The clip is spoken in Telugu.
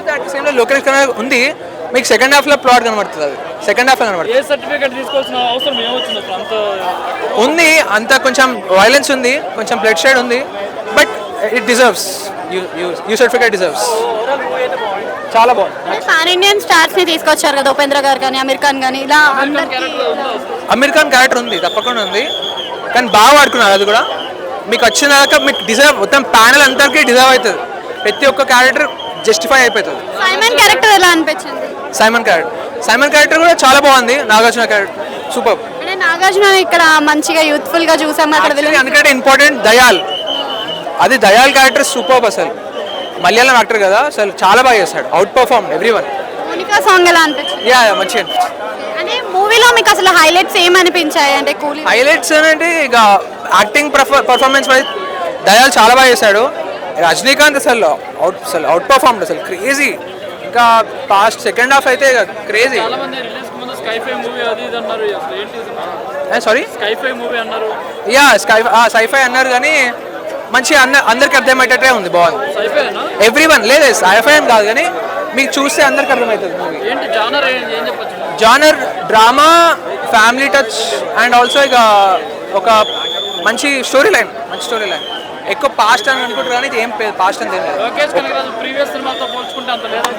చదువుతే అట్ సేమ్ లోకేష్ కనగ ఉంది, మీకు సెకండ్ హాఫ్లో ప్లాట్ కనబడుతుంది. అది సెకండ్ హాఫ్లో కనబడుతుంది. ఏ సర్టిఫికేట్ తీసుకోవాల్సిన అవసరం ఏమొచ్చింది అసలు అంత ఉంది, అంత కొంచెం వైలెన్స్ ఉంది, కొంచెం బ్లడ్ షేడ్ ఉంది, but it deserves you certificate deserves. చాలా బాగుంది. పాన్ ఇండియన్ స్టార్స్ ని తీసుకొచ్చారు కదా, ఉపేంద్ర గారు కానీ అమీర్ ఖాన్ కానీ, ఇలా అమీర్ ఖాన్ క్యారెక్టర్ ఉంది, తప్పకుండా ఉంది, కానీ బాగా వాడుకున్నారు. అది కూడా మీకు వచ్చినాక మీకు డిజర్వ్, మొత్తం ప్యానల్ అందరికీ డిజర్వ్ అవుతుంది. ప్రతి ఒక్క క్యారెక్టర్ జస్టిఫై అయిపోతుంది. సైమన్ క్యారెక్టర్ ఎలా అనిపించింది? సైమన్ క్యారెక్టర్ కూడా చాలా బాగుంది. Nagarjuna character super. అంటే నాగార్జున ఇక్కడ మంచిగా యూత్ఫుల్ గా చూసాము. అక్కడ అందుకంటే ఇంపార్టెంట్ దయాల్, అది దయాల్ క్యారెక్టర్ సూపర్. అసలు మలయాళం యాక్టర్ కదా, అసలు చాలా బాగా చేస్తాడు. Out perform everyone. Monica song ఎలా అనిపించింది? యా మంచిగా అనిపించింది. అంటే మూవీలో మీకు అసలు హైలైట్స్ ఏమనిపించాయి? అంటే కూలీ హైలైట్స్ అంటే ఇక యాక్టింగ్ పర్ఫార్మెన్స్ వైజ్ దయాల్ చాలా బాగా చేశాడు. రజనీకాంత్ అసలు అవుట్ పర్ఫార్మ్డ్, అసలు క్రేజీ. ఇంకా పాస్ట్ సెకండ్ హాఫ్ అయితే క్రేజీ. చాలా మంది రిలీజ్ కు ముందు స్కైఫై మూవీ అది ఇది అన్నారు. అసలు ఏంటి సారీ స్కైఫై మూవీ అన్నారు? యా సైఫై అన్నారు, కానీ మంచి అందరికి అర్థమయ్యేటట్టే ఉంది, బాగుంది. సైఫైనా? ఎవ్రీవన్ లేదు సైఫై అని కాదు, కానీ మీకు చూస్తే అందరికి అర్థమవుతుంది మూవీ. ఏంటి జానర్ ఏం చెప్పొచ్చు? Genre drama, family touch, and also ఇక ఒక మంచి స్టోరీ లైన్. ఎక్కువ పాస్ట్ అని అనుకుంటారు, కానీ ఇది ఏం పాస్ట్ అని తెలియదు. లోకేష్ కనగరాజు ప్రీవియస్ సినిమాతో పోల్చుకుంటే అంత లేదా?